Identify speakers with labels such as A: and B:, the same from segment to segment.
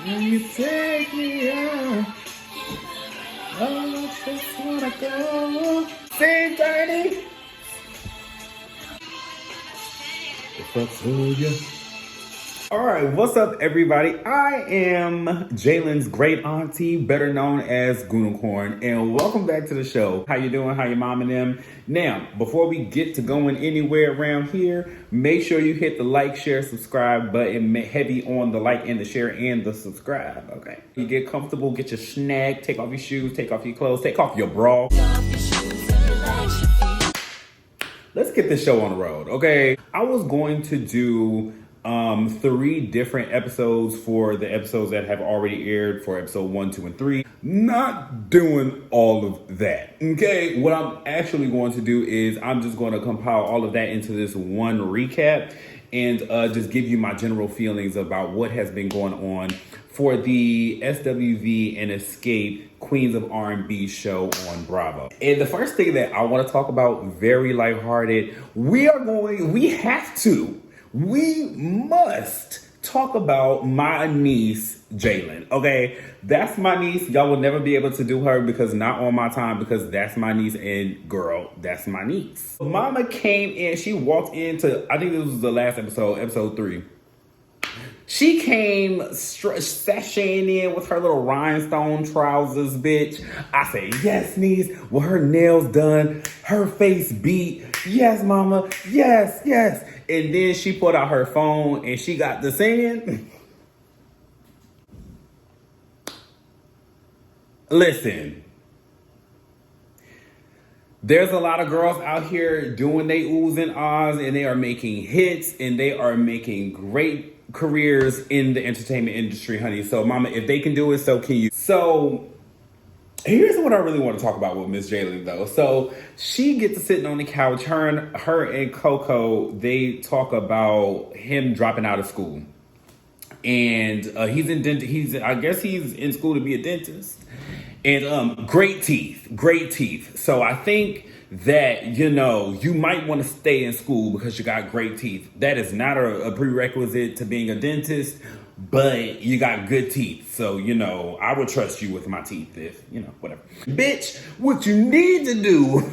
A: When you take me out, I just wanna go. Sing, Dirty. All right, what's up, everybody? I am Jalen's great auntie, better known as Goonicorn, and welcome back to the show. How you doing? How your mom and them? Now, before we get to going anywhere around here, make sure you hit the like, share, subscribe button. Heavy on the like and the share and the subscribe. Okay. You get comfortable, get your snack, take off your shoes, take off your clothes, take off your bra. Let's get this show on the road, okay? I was going to do 3 different episodes for the episodes that have already aired for episode 1, 2, and 3. Not doing all of that, okay? What I'm actually going to do is I'm just going to compile all of that into this one recap and just give you my general feelings about what has been going on for the SWV and Escape Queens of R&B show on Bravo. And the first thing that I want to talk about, very lighthearted, we must talk about my niece, Jalen, okay? That's my niece. Y'all will never be able to do her because not on my time, because that's my niece, and girl, that's my niece. Mama came in, she walked into, I think this was the last episode, episode 3. She came sashaying in with her little rhinestone trousers, bitch. I said, yes, niece. With her nails done, her face beat. Yes, mama. Yes, yes. And then she pulled out her phone and she got to singing. Listen. There's a lot of girls out here doing they oohs and ahs, and they are making hits, and they are making great careers in the entertainment industry, honey. So, mama, if they can do it, so can you. So, here's what I really want to talk about with Miss Jalen, though. So, she gets to sitting on the couch. Her and Coco, they talk about him dropping out of school. And I guess he's in school to be a dentist. And great teeth. So I think that, you might want to stay in school because you got great teeth. That is not a prerequisite to being a dentist, but you got good teeth. So, I would trust you with my teeth if, whatever. Bitch, what you need to do,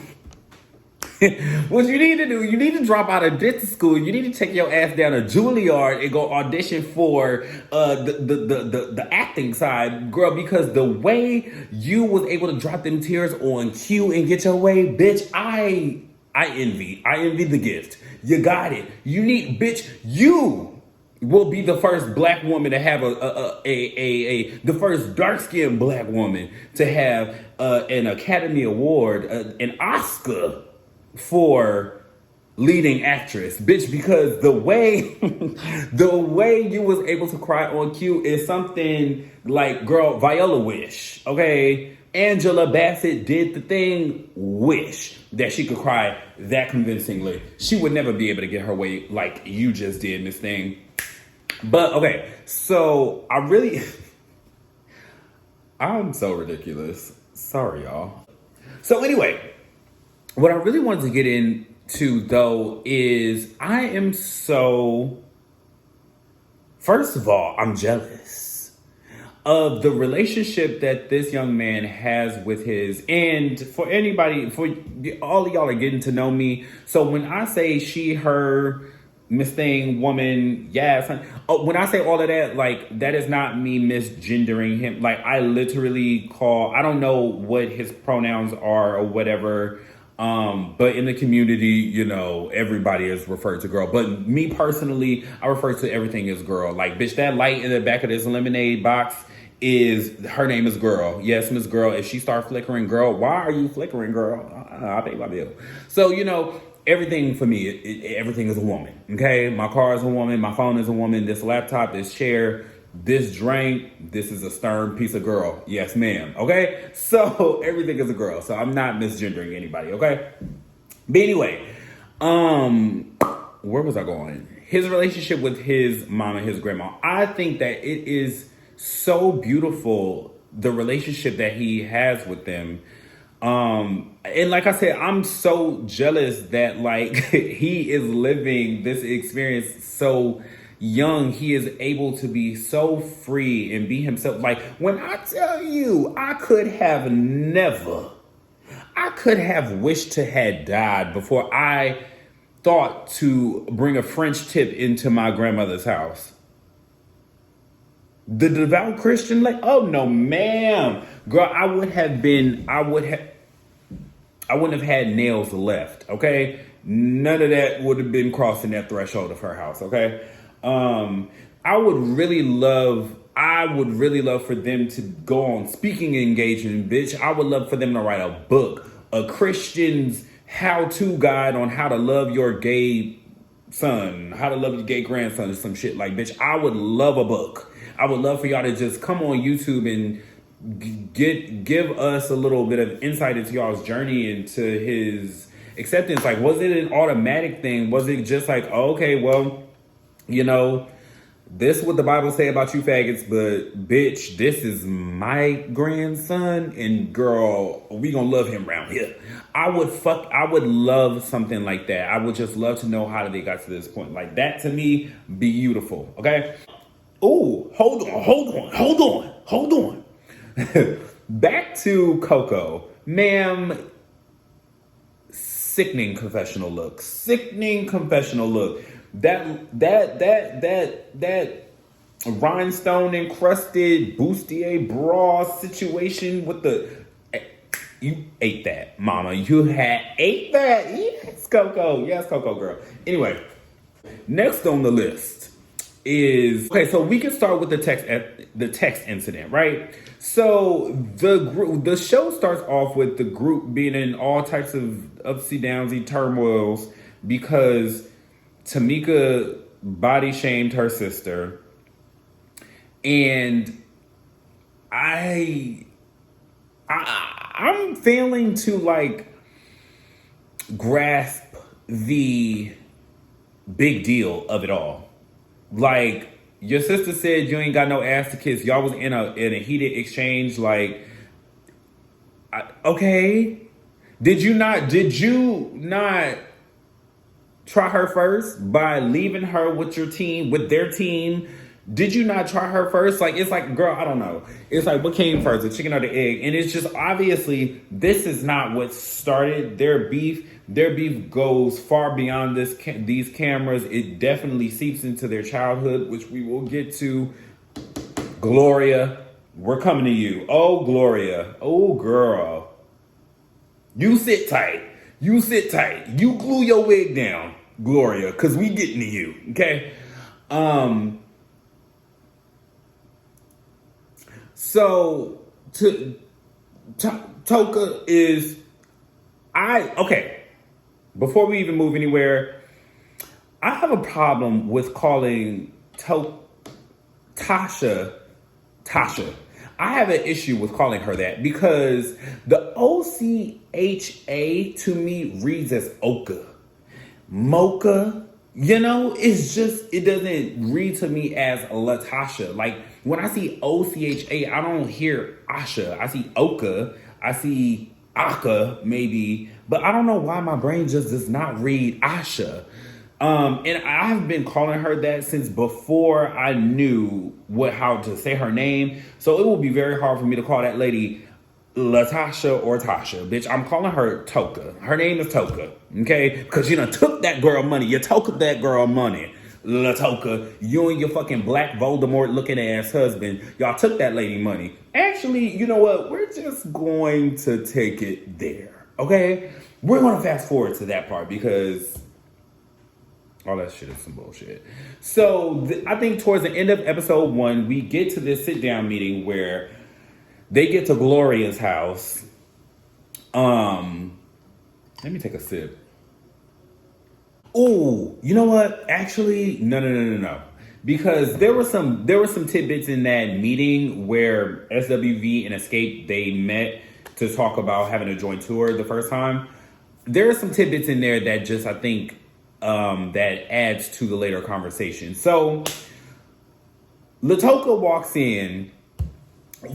A: you need to drop out of dentist school. You need to take your ass down to Juilliard and go audition for the acting side, girl, because the way you was able to drop them tears on cue and get your way, bitch, I envy the gift. You got it. You will be the first black woman to have the first dark-skinned black woman to have an Academy Award, an Oscar for leading actress, bitch, because the way you was able to cry on cue is something like, girl, Viola wish, okay? Angela Bassett did the thing, wish that she could cry that convincingly. She would never be able to get her way like you just did, Miss Thing. But, okay, so I'm so ridiculous. Sorry, y'all. So anyway, what I really wanted to get into, though, is first of all, I'm jealous of the relationship that this young man has with and for all of y'all are getting to know me. So when I say she, her, Miss Thing, woman, yes. When I say all of that, like, that is not me misgendering him. Like, I literally I don't know what his pronouns are or whatever. But in the community, everybody is referred to girl. But me personally, I refer to everything as girl. Like, bitch, that light in the back of this lemonade box her name is Girl. Yes, Miss Girl. If she start flickering, girl, why are you flickering, girl? I'll pay my bill. So, everything for me, everything is a woman, okay? My car is a woman. My phone is a woman. This laptop, this chair, this drink, this is a stern piece of girl. Yes, ma'am. Okay? So everything is a girl. So I'm not misgendering anybody, okay? But anyway, where was I going? His relationship with his mom and his grandma. I think that it is so beautiful, the relationship that he has with them. And like I said, I'm so jealous that like he is living this experience so young. He is able to be so free and be himself. Like when I tell you, I could have wished to had died before I thought to bring a French tip into my grandmother's house. The devout Christian, like, oh no, ma'am. Girl, I wouldn't have had nails left, okay? None of that would have been crossing that threshold of her house, okay? I would really love for them to go on speaking engagement, bitch. I would love for them to write a book, a Christian's how-to guide on how to love your gay son, how to love your gay grandson, or some shit. Like, bitch, I would love a book. I would love for y'all to just come on YouTube and give us a little bit of insight into y'all's journey into his acceptance. Like, was it an automatic thing? Was it just like, oh, okay, well, you know, this is what the Bible say about you faggots, but bitch, this is my grandson, and girl, we gonna love him around here. I would love something like that. I would just love to know how they got to this point. Like, that to me, beautiful, okay? Oh, hold on. Back to Coco. Ma'am, sickening confessional look. That rhinestone encrusted bustier bra situation with the... You ate that, mama. You had ate that. Yes, Coco. Yes, Coco girl. Anyway, next on the list is... Okay, so we can start with the text incident, right? So the show starts off with the group being in all types of upsy downsy turmoils because Tamika body shamed her sister, and I'm failing to like grasp the big deal of it all. Like, your sister said you ain't got no ass to kiss. Y'all was in a heated exchange. Like, okay, did you not try her first by leaving her with their team? Did you not try her first? Like, it's like, girl, I don't know. It's like, what came first, the chicken or the egg? And it's just obviously this is not what started their beef. Their beef goes far beyond these cameras. It definitely seeps into their childhood, which we will get to. Gloria, we're coming to you. Oh, Gloria. Oh, girl. You sit tight. You glue your wig down, Gloria, because we getting to you, okay? So, Toka is... Okay. Before we even move anywhere, I have a problem with calling Tasha. I have an issue with calling her that because the OCHA to me reads as Oka. Mocha, you know, it doesn't read to me as Latasha. Like, when I see OCHA, I don't hear Asha. I see Oka. I see Aka, maybe. But I don't know why my brain just does not read Asha. And I've been calling her that since before I knew how to say her name. So it will be very hard for me to call that lady Latasha or Tasha. Bitch, I'm calling her Toka. Her name is Toka, okay? Because you done took that girl money. You took that girl money. Latoka, you and your fucking black Voldemort looking ass husband, y'all took that lady money. Actually, you know what? We're just going to take it there, okay? We're going to fast forward to that part because all that shit is some bullshit. So I think towards the end of episode 1, we get to this sit down meeting where they get to Gloria's house. Let me take a sip. Oh, you know what? Actually, no. Because there were some tidbits in that meeting where SWV and Escape, they met to talk about having a joint tour the first time. There are some tidbits in there that just, I think, that adds to the later conversation. So, Latoka walks in.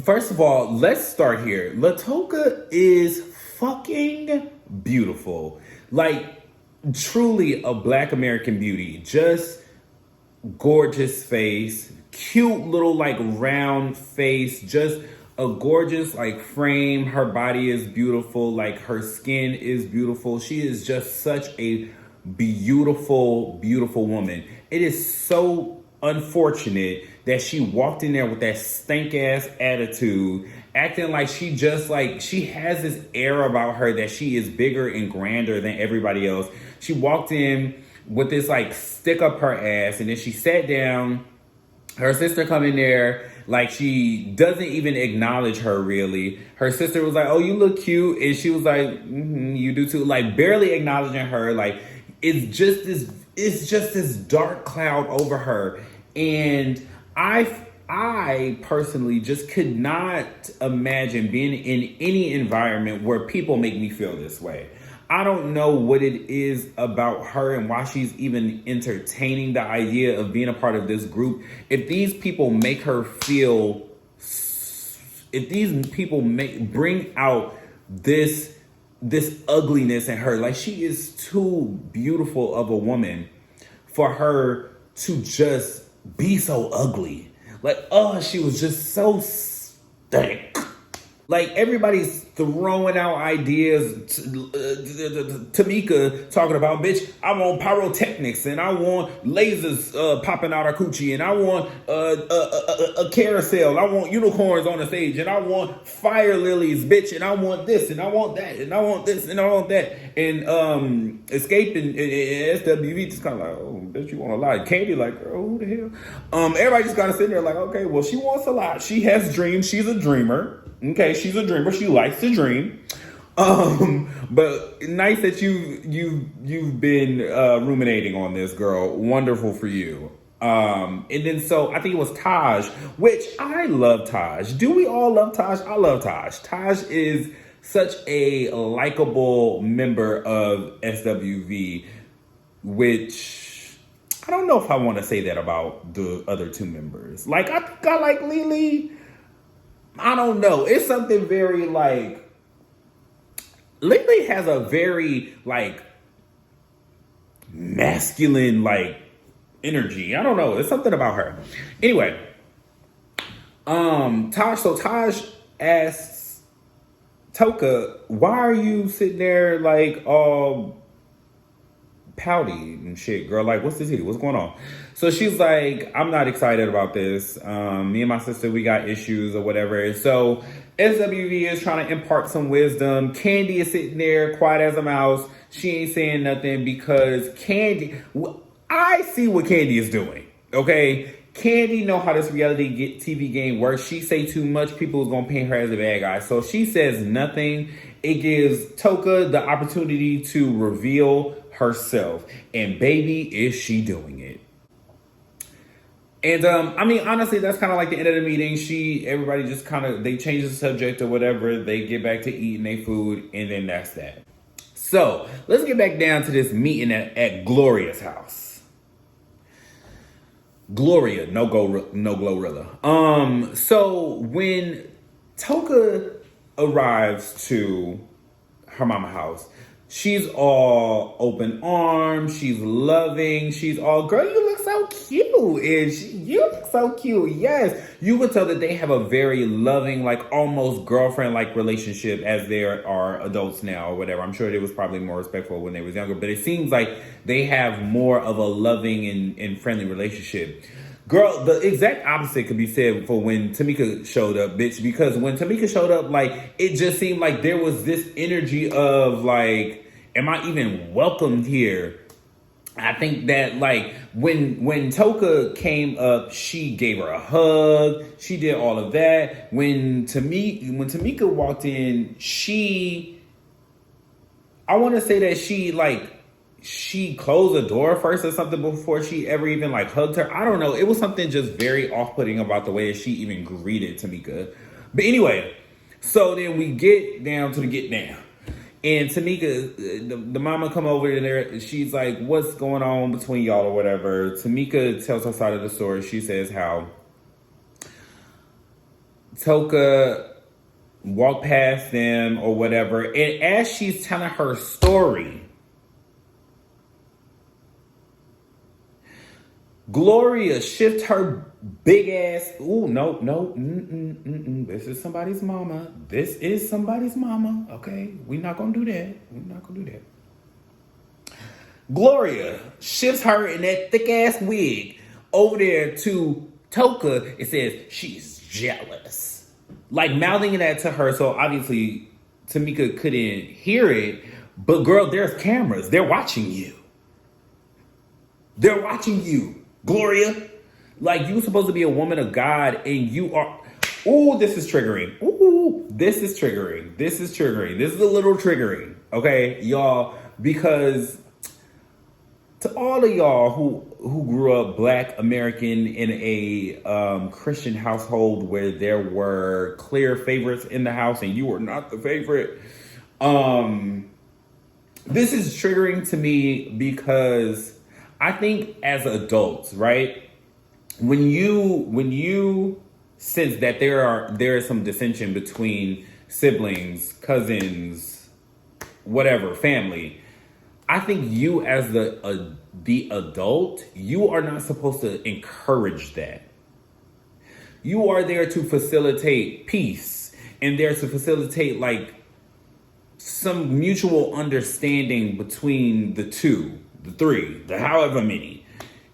A: First of all, let's start here. Latoka is fucking beautiful. Like, truly a Black American beauty. Just gorgeous face, cute little like round face, just a gorgeous like frame. Her body is beautiful, like her skin is beautiful. She is just such a beautiful, beautiful woman. It is so unfortunate that she walked in there with that stank ass attitude, acting like she has this air about her that she is bigger and grander than everybody else. She walked in with this like stick up her ass, and then she sat down. Her sister come in there, like she doesn't even acknowledge her really. Her sister was like, "Oh, you look cute," and she was like, "You do too," like barely acknowledging her. Like it's just this dark cloud over her. And I personally just could not imagine being in any environment where people make me feel this way. I don't know what it is about her and why she's even entertaining the idea of being a part of this group. If these people make her feel, if these people bring out this ugliness in her, like she is too beautiful of a woman for her to just be so ugly. Like, oh, she was just so stank. Like, everybody's throwing out ideas. Tamika talking about, bitch, I want pyrotechnics, and I want lasers popping out her coochie, and I want a carousel. I want unicorns on the stage, and I want fire lilies, bitch, and I want this, and I want that, and I want this, and I want that. And Xscape and SWV just kind of like, oh, bitch, you want a lot. Candy like, girl, who the hell? Everybody just got to sit there like, okay, well, she wants a lot. She has dreams. She's a dreamer. Okay, she's a dreamer. She likes to dream. But nice that you've been ruminating on this, girl. Wonderful for you. And then so I think it was Taj, which I love Taj. Do we all love Taj? I love Taj. Taj is such a likable member of SWV, which I don't know if I want to say that about the other two members. Like, I think I like Lily. I don't know. It's something very like, Lily has a very like masculine like energy. I don't know. There's something about her. Anyway, Taj asks Toka, why are you sitting there like all pouty and shit, girl? Like, what's the tea? What's going on? So she's like, I'm not excited about this. Me and my sister, we got issues or whatever. And so SWV is trying to impart some wisdom. Candy is sitting there quiet as a mouse. She ain't saying nothing because Candy, I see what Candy is doing. Okay, Candy know how this reality TV game works. She say too much, people is gonna paint her as a bad guy. So she says nothing. It gives Toka the opportunity to reveal herself, and baby, is she doing it. And I mean, honestly, that's kind of like the end of the meeting. Everybody just kind of, they change the subject or whatever. They get back to eating their food, and then that's that. So let's get back down to this meeting at Gloria's house. Gloria, no Glorilla. So when Toka arrives to her mama house, she's all open arms. She's loving. She's all, girl, you look so cute. And you look so cute. Yes. You can tell that they have a very loving, like almost girlfriend-like relationship as they are adults now or whatever. I'm sure they was probably more respectful when they was younger, but it seems like they have more of a loving and friendly relationship. Girl, the exact opposite could be said for when Tamika showed up, bitch. Because when Tamika showed up, like, it just seemed like there was this energy of, like, am I even welcomed here? I think that, like, when Toka came up, she gave her a hug. She did all of that. When Tamika walked in, I want to say that she closed the door first or something before she ever even like hugged her. I don't know. It was something just very off-putting about the way that she even greeted Tamika. But anyway, so then we get down to the get down. And Tamika, the mama come over there and she's like, what's going on between y'all or whatever. Tamika tells her side of the story. She says how Toka walk past them or whatever. And as she's telling her story, Gloria shifts her big ass. Ooh, no. This is somebody's mama. This is somebody's mama. Okay, we're not gonna do that. We're not gonna do that. Gloria shifts her in that thick ass wig over there to Toka. It says she's jealous, like mouthing that to her. So obviously Tamika couldn't hear it, but girl, there's cameras. They're watching you. They're watching you, Gloria. Like, you're supposed to be a woman of God, and you are. Ooh, this is triggering. Ooh, this is triggering. This is triggering. This is a little triggering, okay, y'all? Because to all of y'all who grew up Black American in a Christian household where there were clear favorites in the house, and you were not the favorite, this is triggering to me because I think as adults, right? When you sense that there is some dissension between siblings, cousins, whatever, family, I think you as the adult, you are not supposed to encourage that. You are there to facilitate peace and there to facilitate like some mutual understanding between the two, the three, the however many.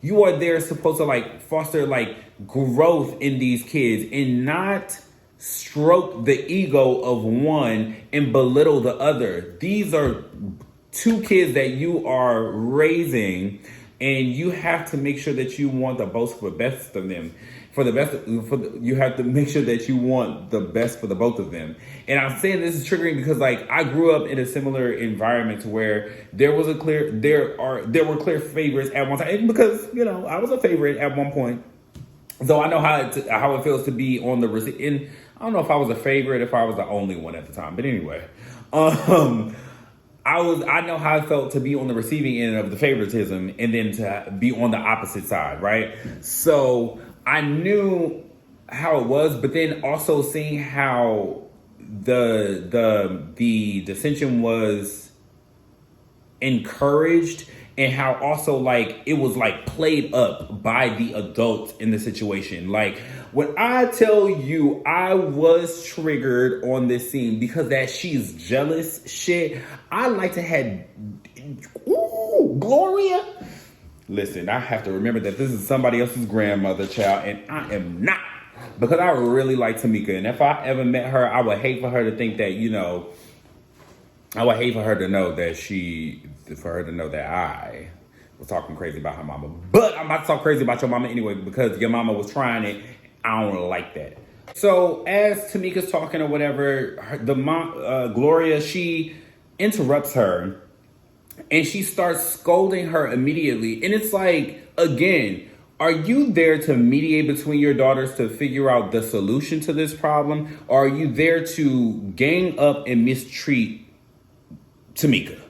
A: You are there supposed to like foster like growth in these kids and not stroke the ego of one and belittle the other. These are two kids that you are raising, and you have to make sure that you want the most for the best of them. You have to make sure that you want the best for the both of them. And I'm saying this is triggering because like I grew up in a similar environment where there were clear favorites at one time, and because I was a favorite at one point, so I know how it feels to be on the receipt. And I don't know if I was a favorite, if I was the only one at the time, but anyway, I know how it felt to be on the receiving end of the favoritism and then to be on the opposite side, right? So I knew how it was, but then also seeing how the dissension was encouraged and how also like it was like played up by the adults in the situation. Like when I tell you I was triggered on this scene because that she's jealous shit, I like to have Gloria. Listen, I have to remember that this is somebody else's grandmother, child, and I am not. Because I really like Tamika, and if I ever met her, I would hate for her to think that, I would hate for her to know that I was talking crazy about her mama. But I'm about to talk crazy about your mama anyway, because your mama was trying it. I don't like that. So as Tamika's talking or whatever, Gloria, she interrupts her. And she starts scolding her immediately. And it's like, again, are you there to mediate between your daughters to figure out the solution to this problem? Or are you there to gang up and mistreat Tamika?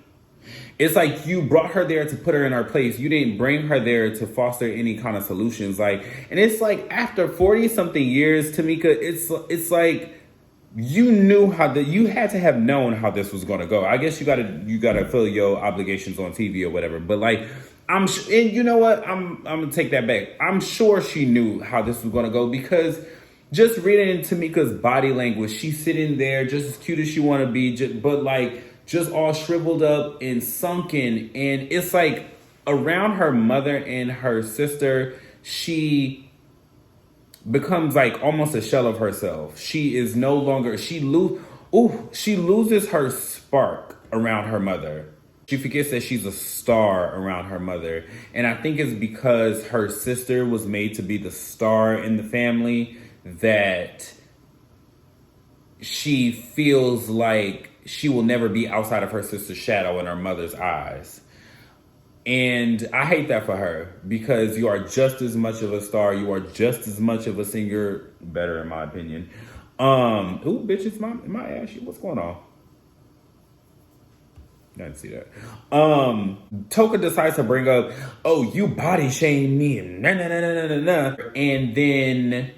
A: It's like you brought her there to put her in her place. You didn't bring her there to foster any kind of solutions. And it's like after 40 something years, Tamika, it's like, you had to have known how this was going to go. I guess you gotta fill your obligations on TV or whatever. But like, and you know what? I'm gonna take that back. I'm sure she knew how this was going to go because just reading Tamika's body language, she's sitting there just as cute as she want to be, but like just all shriveled up and sunken. And it's like around her mother and her sister, she becomes like almost a shell of herself. She is no longer, she loses her spark around her mother. She forgets that she's a star around her mother. And I think it's because her sister was made to be the star in the family that she feels like she will never be outside of her sister's shadow in her mother's eyes. And I hate that for her because you are just as much of a star. You are just as much of a singer. Better in my opinion. Ooh, bitch, it's my ass. What's going on? I didn't see that. Toka decides to bring up, oh, you body shame me. And then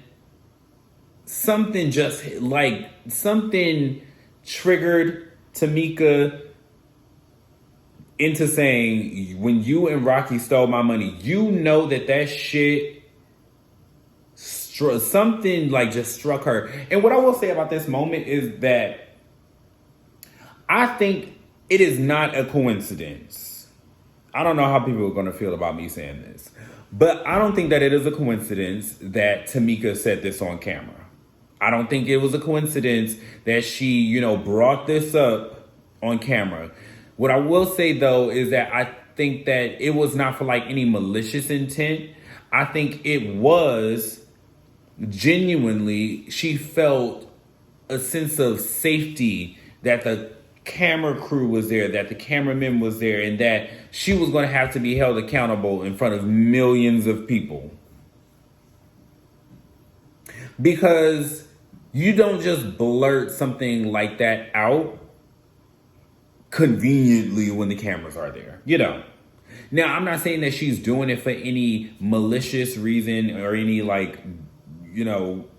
A: something just like something triggered Tamika into saying, when you and Rocky stole my money, you know that shit something like just struck her. And what I will say about this moment is that I think it is not a coincidence. I don't know how people are going to feel about me saying this, but I don't think that it is a coincidence that Tamika said this on camera. I don't think it was a coincidence that she, brought this up on camera. What I will say, though, is that I think that it was not for like any malicious intent. I think it was genuinely, she felt a sense of safety that the camera crew was there, that the cameraman was there, and that she was going to have to be held accountable in front of millions of people. Because you don't just blurt something like that out conveniently when the cameras are there. You don't. Now, I'm not saying that she's doing it for any malicious reason or any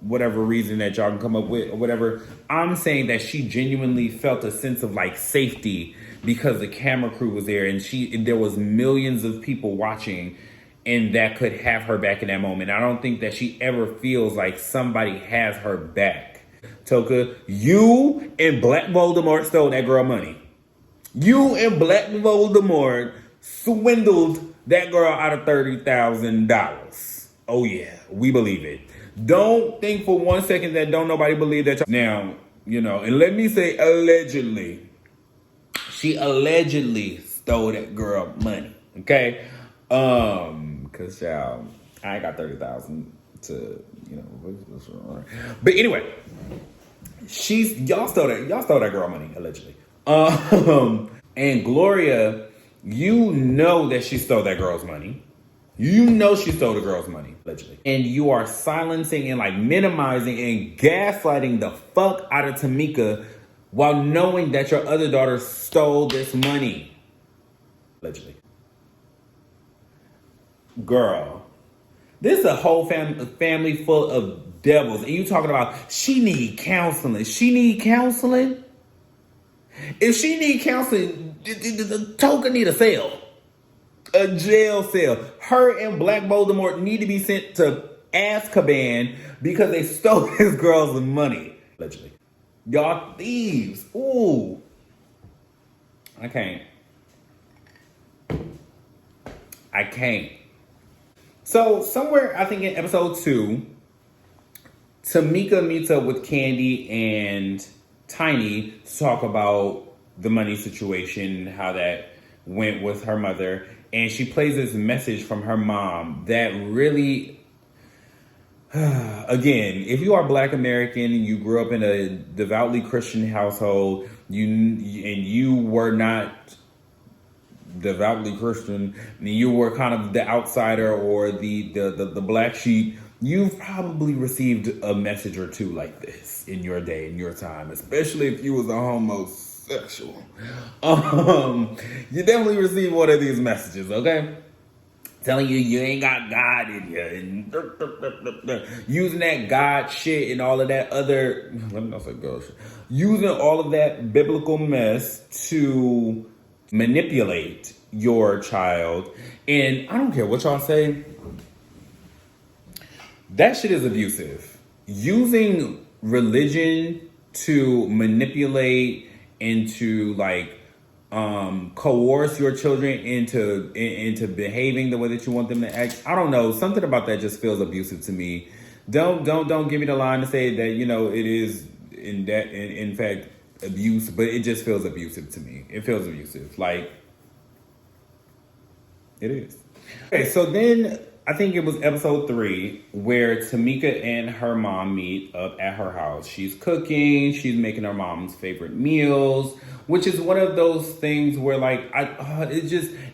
A: whatever reason that y'all can come up with or whatever. I'm saying that she genuinely felt a sense of like safety because the camera crew was there and there was millions of people watching, and that could have her back in that moment. I don't think that she ever feels like somebody has her back. Toka, you and Black Voldemort stole that girl money. You and Black Voldemort swindled that girl out of $30,000. Oh yeah, we believe it. Don't think for 1 second that don't nobody believe that. Now, and let me say allegedly. She allegedly stole that girl money. Okay? Cause I ain't got 30,000 to, but anyway, y'all stole that girl money, allegedly. And Gloria, that she stole that girl's money. She stole the girl's money, allegedly. And you are silencing and like minimizing and gaslighting the fuck out of Tamika while knowing that your other daughter stole this money, allegedly. Girl, this is a whole family full of devils. And you talking about she need counseling. She need counseling? If she need counseling, the Toka need a cell. A jail cell. Her and Black Voldemort need to be sent to Azkaban because they stole this girl's money. Allegedly. Y'all thieves. Ooh. I can't. So somewhere, I think in episode 2, Tamika meets up with Candy and Tiny to talk about the money situation, how that went with her mother. And she plays this message from her mom that really, again, if you are Black American and you grew up in a devoutly Christian household, and you were not devoutly Christian, and you were kind of the outsider or the black sheep, you've probably received a message or two like this in your day, in your time, especially if you was a homosexual. You definitely received one of these messages, okay? Telling you ain't got God in you, and using that God shit and all of that other, let me not say God shit, using all of that biblical mess to manipulate your child. And I don't care what y'all say, that shit is abusive. Using religion to manipulate and to coerce your children into behaving the way that you want them to act. I don't know. Something about that just feels abusive to me. Don't give me the line to say that, it is in fact abuse, but it just feels abusive to me. It feels abusive. Like, it is. Okay, so then I think it was episode 3 where Tamika and her mom meet up at her house. She's cooking. She's making her mom's favorite meals, which is one of those things where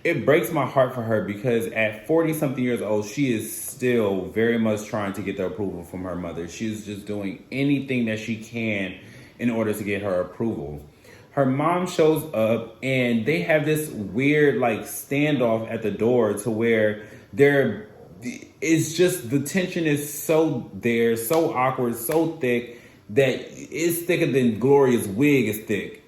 A: it breaks my heart for her, because at 40 something years old, she is still very much trying to get the approval from her mother. She's just doing anything that she can in order to get her approval. Her mom shows up and they have this weird standoff at the door to where they're it's just the tension is so there, so awkward, so thick that it's thicker than Gloria's wig is thick.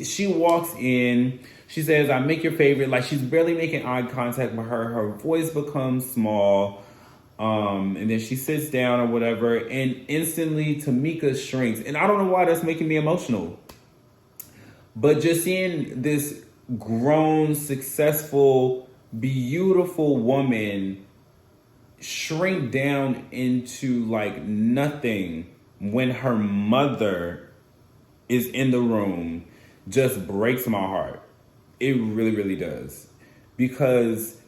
A: She walks in, she says, "I make your favorite." Like, she's barely making eye contact with her. Her voice becomes small. And then she sits down or whatever, and instantly Tamika shrinks. And I don't know why that's making me emotional. But just seeing this grown, successful, beautiful woman shrink down into like nothing when her mother is in the room just breaks my heart. It really, really does. Because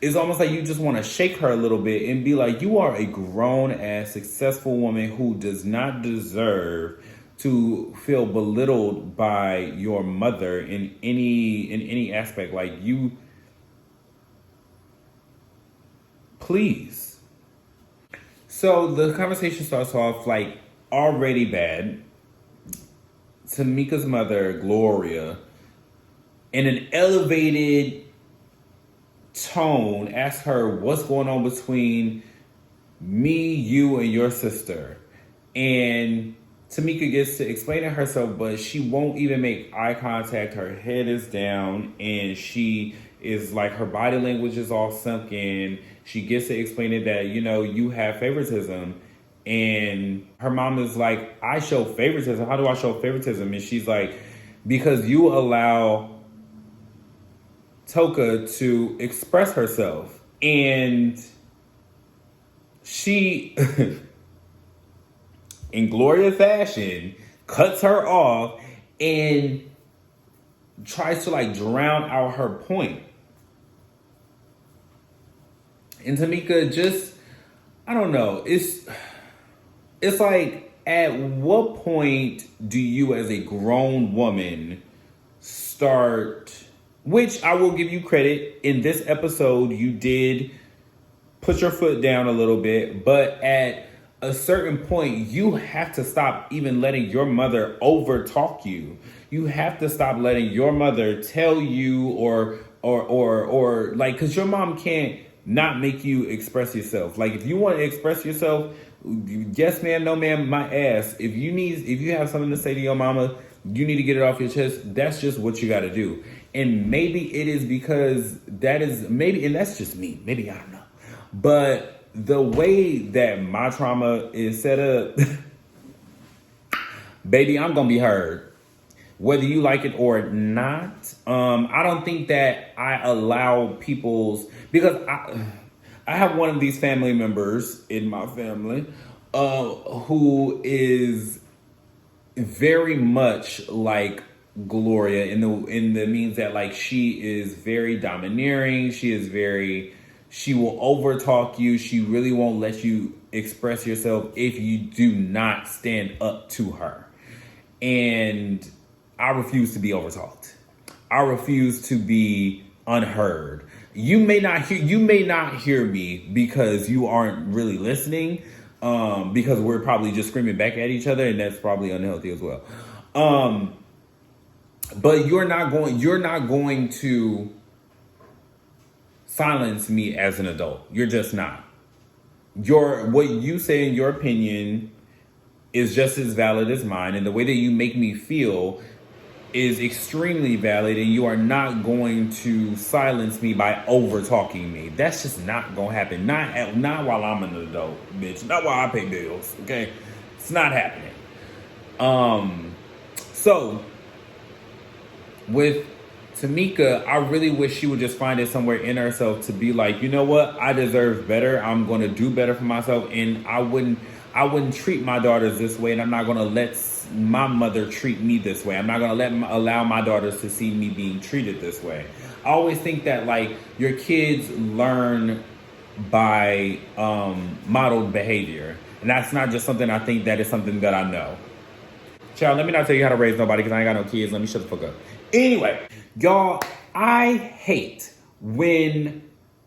A: it's almost like you just want to shake her a little bit and be like, you are a grown-ass, successful woman who does not deserve to feel belittled by your mother in any aspect. Like, you, please. So the conversation starts off like already bad. Tamika's mother, Gloria, in an elevated tone, asks her what's going on between me, you, and your sister. And Tamika gets to explain it herself, but she won't even make eye contact. Her head is down, and she is like, her body language is all sunk in. She gets to explain it that, you know, you have favoritism. And her mom is like, I show favoritism? How do I show favoritism? And she's like, because you allow Toka to express herself. And she, in Gloria fashion, cuts her off and tries to like drown out her point. And Tamika just, I don't know, it's like, at what point do you as a grown woman start, which I will give you credit, in this episode you did put your foot down a little bit, but at a certain point you have to stop even letting your mother over talk you. You have to stop letting your mother tell you or like, because your mom can't not make you express yourself. Like, if you want to express yourself, yes ma'am, no ma'am, my ass. If you have something to say to your mama, you need to get it off your chest. That's just what you got to do. And maybe it is because that is, maybe, and that's just me. Maybe, I don't know. But the way that my trauma is set up, baby, I'm going to be heard. Whether you like it or not. I don't think that I allow people's, because I have one of these family members in my family who is very much like Gloria in the means that, like, she is very domineering. She will overtalk you. She really won't let you express yourself if you do not stand up to her. And I refuse to be overtalked. I refuse to be unheard. You may not hear me because you aren't really listening, because we're probably just screaming back at each other, and that's probably unhealthy as well. But you're not going to silence me as an adult. You're just not. What you say in your opinion is just as valid as mine, and the way that you make me feel is extremely valid, and you are not going to silence me by over talking me. That's just not gonna happen. Not while I'm an adult, bitch. Not while I pay bills. Okay, it's not happening. So with Tamika, I really wish she would just find it somewhere in herself to be like, you know what, I deserve better. I'm gonna do better for myself, and I wouldn't treat my daughters this way, and I'm not gonna let my mother treat me this way. I'm not gonna allow my daughters to see me being treated this way. I always think that, like, your kids learn by modeled behavior, and that's not just something I think, that is something that I know. Child, let me not tell you how to raise nobody, because I ain't got no kids. Let me shut the fuck up. Anyway, y'all, I hate when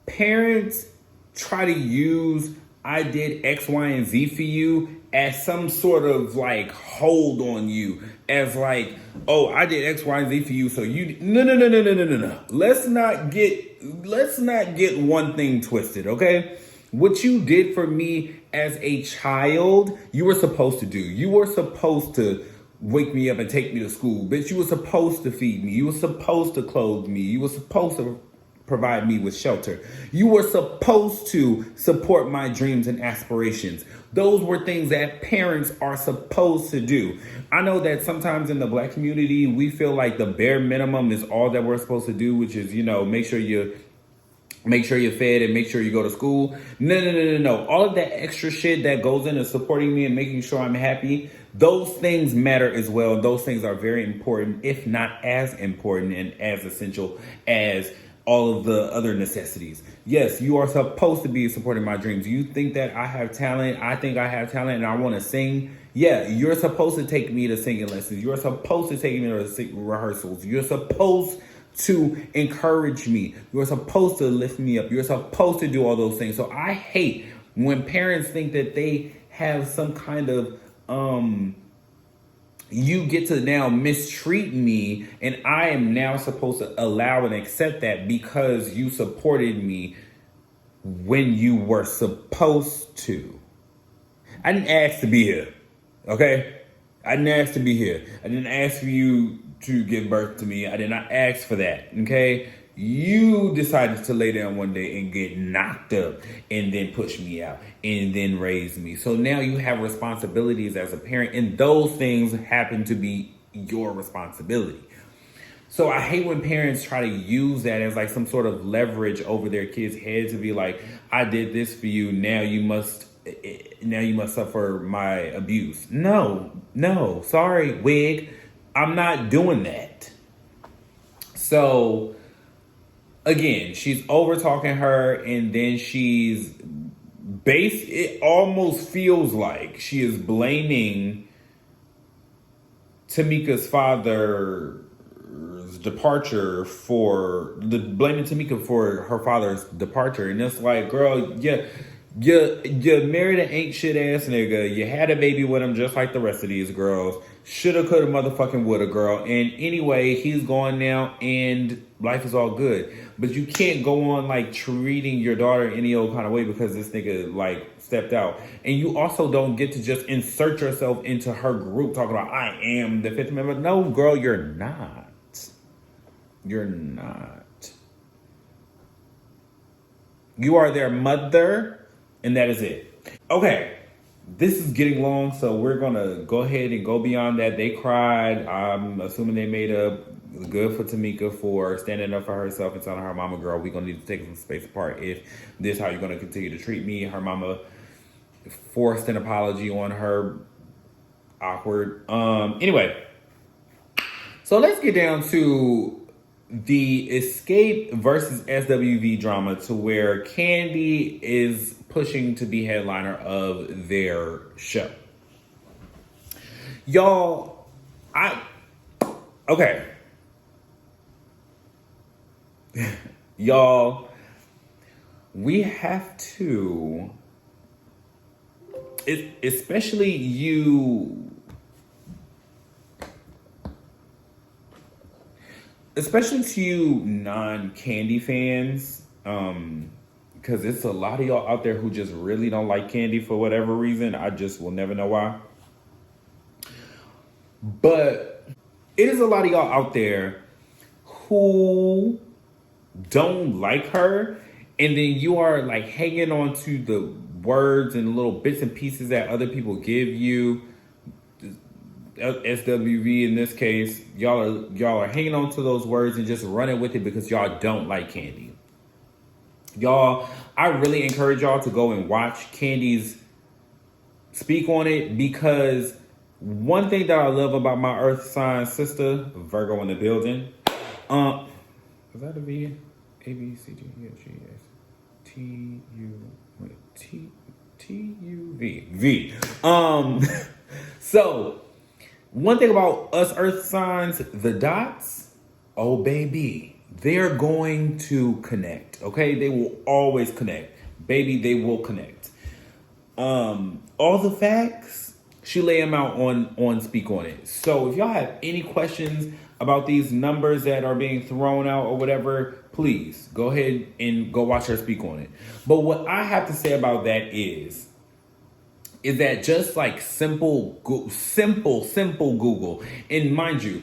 A: parents try to use "I did X, Y, and Z for you" as some sort of like hold on you, as like, oh, I did X, Y, and Z for you, so you no. Let's not get one thing twisted, okay? What you did for me as a child, you were supposed to do. You were supposed to wake me up and take me to school. Bitch, you were supposed to feed me. You were supposed to clothe me. You were supposed to provide me with shelter. You were supposed to support my dreams and aspirations. Those were things that parents are supposed to do. I know that sometimes in the Black community, we feel like the bare minimum is all that we're supposed to do, which is, make sure you're fed and make sure you go to school. No. All of that extra shit that goes into supporting me and making sure I'm happy, those things matter as well. Those things are very important, if not as important and as essential as all of the other necessities. Yes, you are supposed to be supporting my dreams. You think that I have talent. I think I have talent and I want to sing. Yeah, you're supposed to take me to singing lessons. You're supposed to take me to rehearsals. You're supposed to encourage me. You're supposed to lift me up. You're supposed to do all those things. So I hate when parents think that they have some kind of you get to now mistreat me and I am now supposed to allow and accept that because you supported me when you were supposed to. I didn't ask to be here, okay? I didn't ask to be here. I didn't ask for you to give birth to me. I did not ask for that, okay? You decided to lay down one day and get knocked up and then push me out and then raise me. So now you have responsibilities as a parent, and those things happen to be your responsibility. So I hate when parents try to use that as like some sort of leverage over their kids' head to be like, I did this for you, now you must suffer my abuse. No, sorry, wig. I'm not doing that. So again, she's over talking her, and then it almost feels like she is blaming Tamika's father's departure blaming Tamika for her father's departure. And it's like, girl, you married an ain't shit ass nigga. You had a baby with him just like the rest of these girls. Shoulda, coulda, motherfucking woulda, girl. And anyway, he's gone now and life is all good. But you can't go on like treating your daughter any old kind of way because this nigga like stepped out. And you also don't get to just insert yourself into her group talking about I am the fifth member. No, girl, you're not. You're not. You are their mother, and that is it. Okay. This is getting long, so we're going to go ahead and go beyond that. They cried. I'm assuming they made up. Good for Tamika for standing up for herself and telling her mama, girl, we're going to need to take some space apart if this is how you're going to continue to treat me. Her mama forced an apology on her. Awkward. Anyway, so let's get down to the Xscape versus SWV drama, to where Kandi is pushing to be headliner of their show. Y'all, y'all, we have to, especially you, especially to you non-Kandi fans, because it's a lot of y'all out there who just really don't like Kandi for whatever reason. I just will never know why. But it is a lot of y'all out there who don't like her, and then you are like hanging on to the words and little bits and pieces that other people give you. SWV in this case, y'all are hanging on to those words and just running with it because y'all don't like Kandi. Y'all, I really encourage y'all to go and watch Kandi's speak on it, because one thing that I love about my earth sign sister, Virgo in the building, is that a V? A, B, C, D, E, F, G, S, T, U, T, T, U, V. V. So, one thing about us earth signs, the dots, oh baby, they're going to connect, okay? They will always connect. Baby, they will connect. All the facts, She lay them out on Speak On It. So if y'all have any questions about these numbers that are being thrown out or whatever, please go ahead and go watch her speak on it. But what I have to say about that is that just like simple Google, and mind you,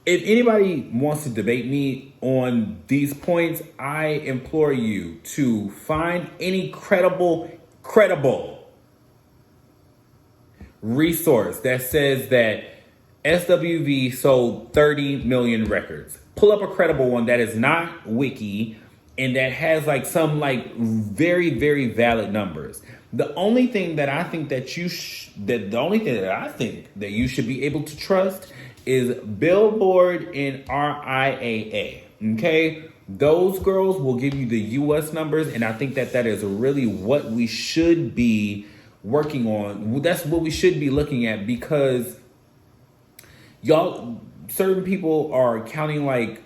A: if anybody wants to debate me on these points, I implore you to find any credible resource that says that SWV sold 30 million records. Pull up a credible one that is not wiki and that has like some like very, very valid numbers. The only thing that I think that you should be able to trust is Billboard and RIAA. Okay? Those girls will give you the US numbers, and I think that is really what we should be working on. That's what we should be looking at, because y'all, certain people are counting like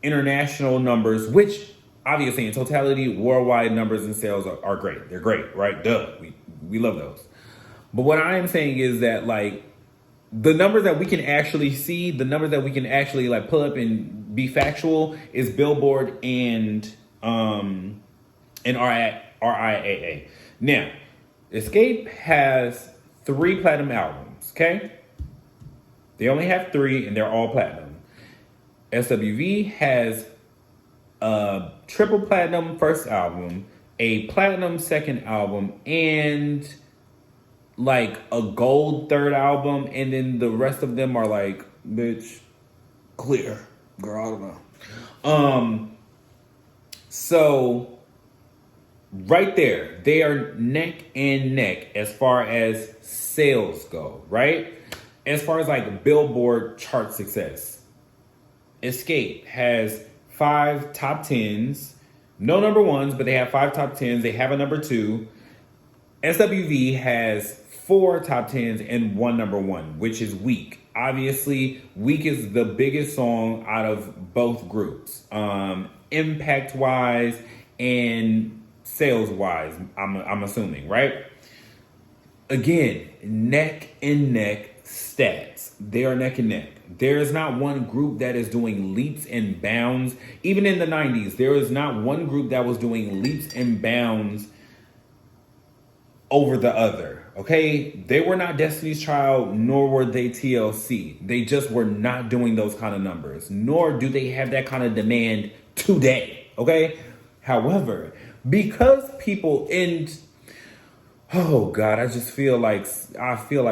A: international numbers, which obviously in totality, worldwide numbers and sales are great. They're great, right? Duh. We love those. But what I am saying is that like the numbers that we can actually see, the numbers that we can actually like pull up and be factual is Billboard and RIAA. Now, Xscape has 3 platinum albums, okay? They only have 3 and they're all platinum. SWV has a triple platinum first album, a platinum second album, and like a gold third album, and then the rest of them are like, bitch, clear. Girl, I don't know. So right there, they are neck and neck as far as sales go, right? As far as like Billboard chart success, Xscape has 5 top 10s, no number 1s, but they have 5 top 10s. They have a number 2. SWV has 4 top 10s and 1 number 1, which is Weak. Obviously, Weak is the biggest song out of both groups, impact wise and sales wise. I'm assuming, right? Again, neck and neck stats. They are neck and neck. There is not one group that is doing leaps and bounds. Even in the 90s, there is not one group that was doing leaps and bounds over the other. Okay? They were not Destiny's Child, nor were they TLC. They just were not doing those kind of numbers, nor do they have that kind of demand today. Okay? However, because people oh God, I feel like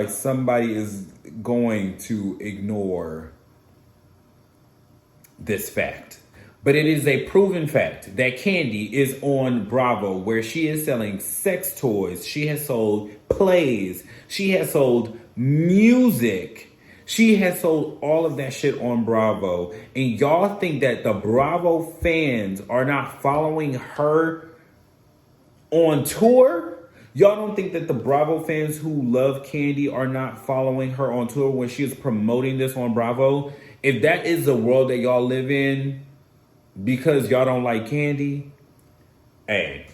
A: somebody is going to ignore this fact. But it is a proven fact that Kandi is on Bravo, where she is selling sex toys. She has sold plays. She has sold music. She has sold all of that shit on Bravo. And y'all think that the Bravo fans are not following her on tour? Y'all don't think that the Bravo fans who love Kandi are not following her on tour when she is promoting this on Bravo? If that is the world that y'all live in because y'all don't like Kandi, hey,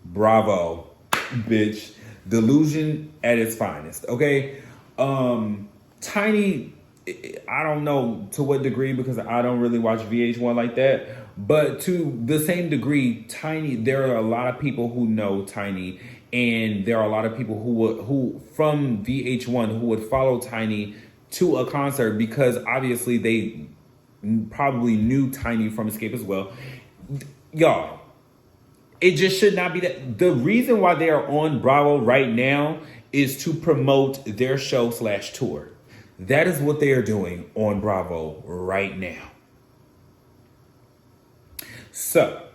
A: bravo, bitch. Delusion at its finest, okay? Tiny, I don't know to what degree because I don't really watch VH1 like that. But to the same degree, Tiny, there are a lot of people who know Tiny, and there are a lot of people who from VH1 who would follow Tiny to a concert because obviously they probably knew Tiny from Xscape as well. Y'all, it just should not be that. The reason why they are on Bravo right now is to promote their show / tour. That is what they are doing on Bravo right now. So,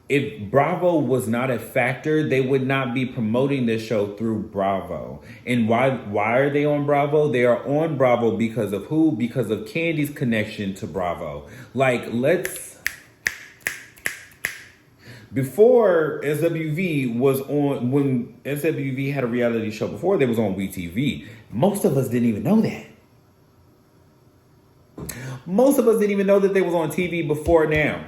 A: if Bravo was not a factor, they would not be promoting this show through Bravo. And why are they on Bravo? They are on Bravo because of who? Because of Kandi's connection to Bravo. Like, before SWV was on, when SWV had a reality show before, they was on WeTV. Most of us didn't even know that. Most of us didn't even know that they was on TV before now.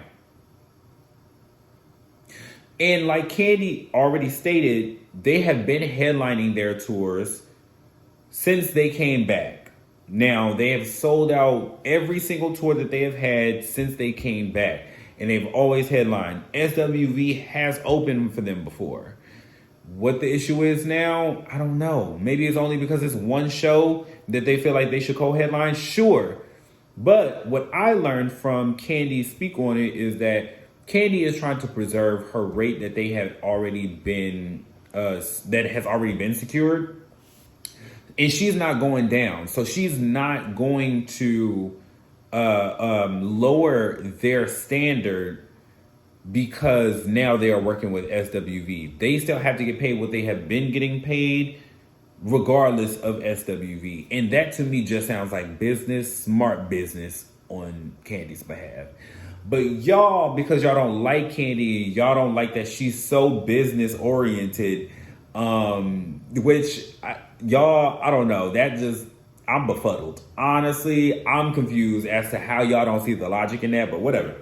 A: And like Candy already stated, they have been headlining their tours since they came back. Now, they have sold out every single tour that they have had since they came back. And they've always headlined. SWV has opened for them before. What the issue is now, I don't know. Maybe it's only because it's one show that they feel like they should co-headline. Sure. But what I learned from Candy's speak on it is that Candy is trying to preserve her rate that they have already been, that has already been secured. And she's not going down. So she's not going to lower their standard because now they are working with SWV. They still have to get paid what they have been getting paid regardless of SWV. And that to me just sounds like business, smart business on Candy's behalf. But y'all, because y'all don't like Candy, y'all don't like that she's so business oriented, which I don't know. That just, I'm befuddled. Honestly, I'm confused as to how y'all don't see the logic in that, but whatever.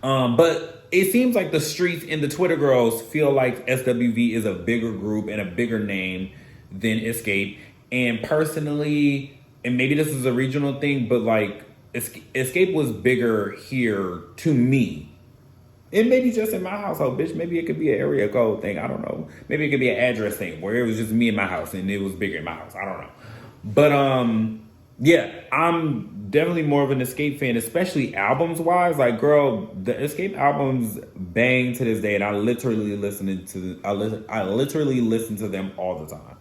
A: But it seems like the streets and the Twitter girls feel like SWV is a bigger group and a bigger name than Xscape. And personally, and maybe this is a regional thing, but like Xscape was bigger here to me. And maybe just in my household, bitch. Maybe it could be an area code thing. I don't know. Maybe it could be an address thing where it was just me in my house and it was bigger in my house. I don't know. But yeah, I'm definitely more of an Xscape fan, especially albums wise. Like, girl, the Xscape albums bang to this day, and I literally listen to them all the time.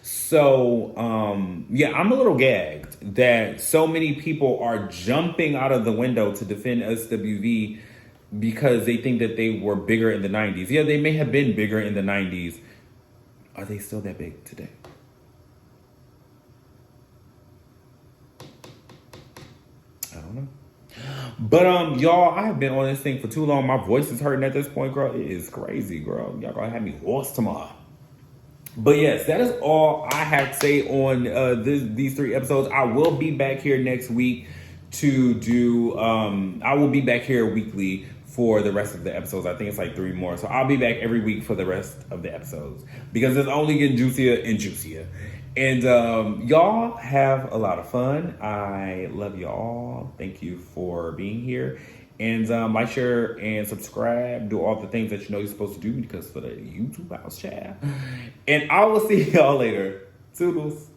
A: So yeah, I'm a little gagged that so many people are jumping out of the window to defend SWV because they think that they were bigger in the 90s. Yeah, they may have been bigger in the 90s. Are they still that big today? I don't know. But y'all, I have been on this thing for too long. My voice is hurting at this point, girl. It is crazy, girl. Y'all gonna have me hoarse tomorrow. But yes, that is all I have to say on these 3 episodes. I will be back here next week to do, I will be back here weekly for the rest of the episodes. I think it's like 3 more. So I'll be back every week for the rest of the episodes because it's only getting juicier and juicier. And y'all have a lot of fun. I love y'all. Thank you for being here. And like, share, and subscribe. Do all the things that you know you're supposed to do because for the YouTube house chat. And I will see y'all later. Toodles.